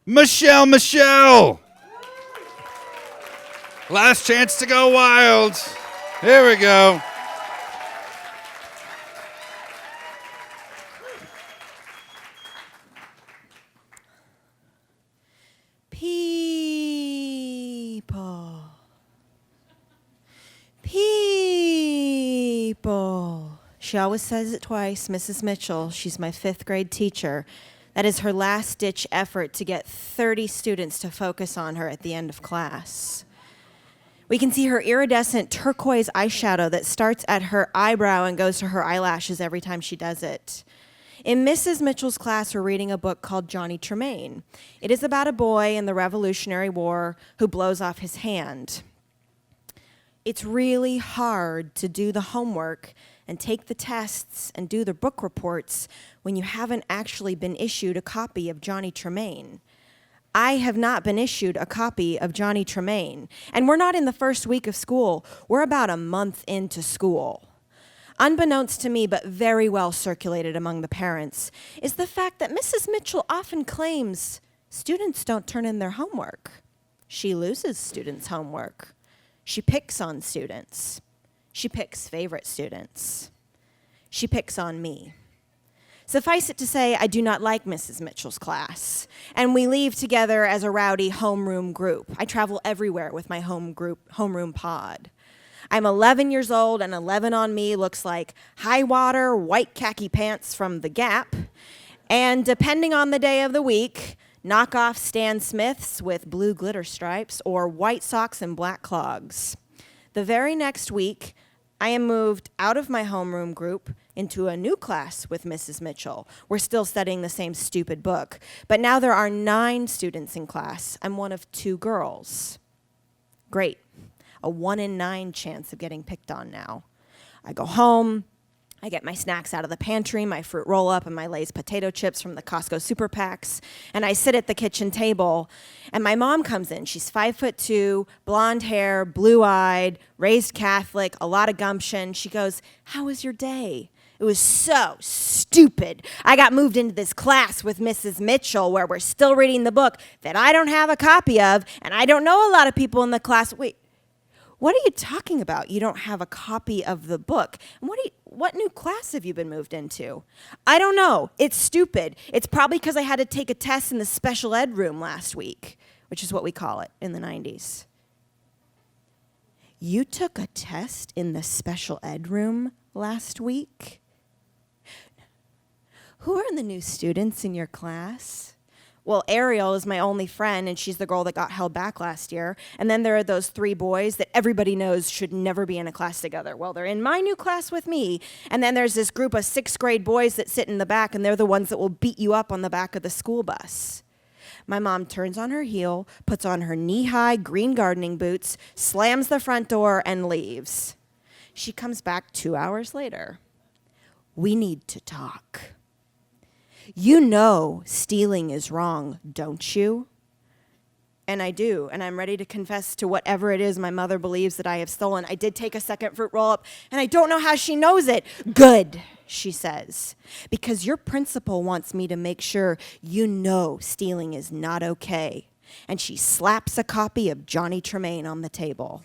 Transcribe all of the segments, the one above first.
Michelle! Last chance to go wild. Here we go. People. People. She always says it twice, Mrs. Mitchell. She's my 5th grade teacher. That is her last-ditch effort to get 30 students to focus on her at the end of class. We can see her iridescent turquoise eyeshadow that starts at her eyebrow and goes to her eyelashes every time she does it. In Mrs. Mitchell's class, we're reading a book called Johnny Tremain. It is about a boy in the Revolutionary War who blows off his hand. It's really hard to do the homework and take the tests and do the book reports when you haven't actually been issued a copy of Johnny Tremain. I have not been issued a copy of Johnny Tremain, and we're not in the first week of school. We're about a month into school. Unbeknownst to me, but very well circulated among the parents, is the fact that Mrs. Mitchell often claims students don't turn in their homework. She loses students' homework. She picks on students. She picks favorite students. She picks on me. Suffice it to say, I do not like Mrs. Mitchell's class, and we leave together as a rowdy homeroom group. I travel everywhere with my homeroom pod. I'm 11 years old, and 11 on me looks like high water, white khaki pants from The Gap, and depending on the day of the week, knockoff Stan Smiths with blue glitter stripes or white socks and black clogs. The very next week, I am moved out of my homeroom group into a new class with Mrs. Mitchell. We're still studying the same stupid book, but now there are 9 students in class. I'm one of 2 girls. Great. A 1 in 9 chance of getting picked on now. I go home. I get my snacks out of the pantry, my fruit roll-up and my Lay's potato chips from the Costco super packs, and I sit at the kitchen table, and my mom comes in. She's 5'2", blonde hair, blue-eyed, raised Catholic, a lot of gumption. She goes, "How was your day?" It was so stupid. I got moved into this class with Mrs. Mitchell where we're still reading the book that I don't have a copy of, and I don't know a lot of people in the class. Wait, what are you talking about? You don't have a copy of the book. And what new class have you been moved into? I don't know. It's stupid. It's probably because I had to take a test in the special ed room last week, which is what we call it in the 90s. You took a test in the special ed room last week? Who are the new students in your class? Well, Ariel is my only friend, and she's the girl that got held back last year. And then there are those 3 boys that everybody knows should never be in a class together. Well, they're in my new class with me. And then there's this group of 6th grade boys that sit in the back, and they're the ones that will beat you up on the back of the school bus. My mom turns on her heel, puts on her knee-high green gardening boots, slams the front door, and leaves. She comes back 2 hours later. We need to talk. You know stealing is wrong, don't you? And I do, and I'm ready to confess to whatever it is my mother believes that I have stolen. I did take a second fruit roll-up, and I don't know how she knows it. Good, she says, because your principal wants me to make sure you know stealing is not okay. And she slaps a copy of Johnny Tremain on the table.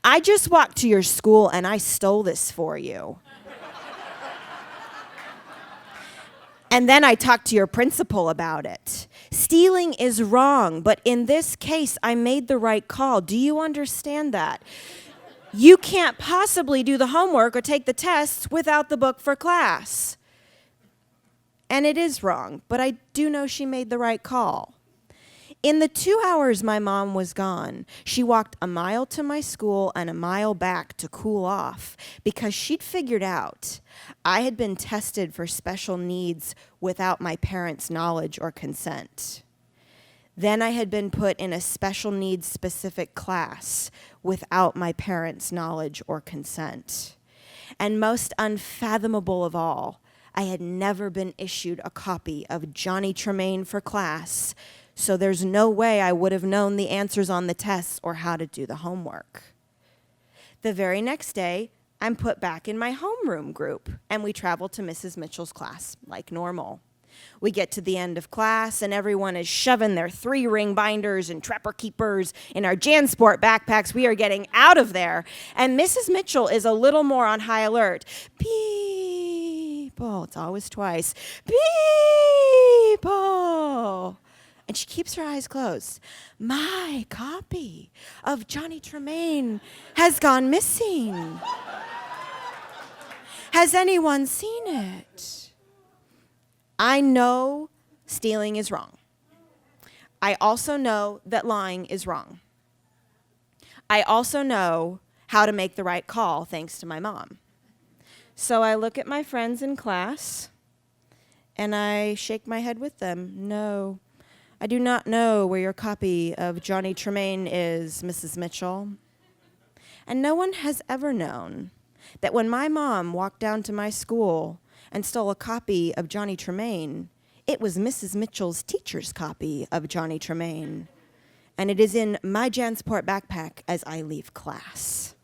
I just walked to your school, and I stole this for you. And then I talked to your principal about it. Stealing is wrong, but in this case, I made the right call. Do you understand that? You can't possibly do the homework or take the tests without the book for class. And it is wrong, but I do know she made the right call. In the 2 hours my mom was gone, she walked a mile to my school and a mile back to cool off because she'd figured out I had been tested for special needs without my parents' knowledge or consent. Then I had been put in a special needs specific class without my parents' knowledge or consent. And most unfathomable of all, I had never been issued a copy of Johnny Tremain for class, so there's no way I would have known the answers on the tests or how to do the homework. The very next day, I'm put back in my homeroom group, and we travel to Mrs. Mitchell's class like normal. We get to the end of class, and everyone is shoving their 3-ring binders and Trapper Keepers in our JanSport backpacks. We are getting out of there. And Mrs. Mitchell is a little more on high alert. People. It's always twice. People. And she keeps her eyes closed. My copy of Johnny Tremain has gone missing. Has anyone seen it? I know stealing is wrong. I also know that lying is wrong. I also know how to make the right call, thanks to my mom. So I look at my friends in class, and I shake my head with them. No, I do not know where your copy of Johnny Tremain is, Mrs. Mitchell. And no one has ever known that when my mom walked down to my school and stole a copy of Johnny Tremain, it was Mrs. Mitchell's teacher's copy of Johnny Tremain. And it is in my JanSport backpack as I leave class.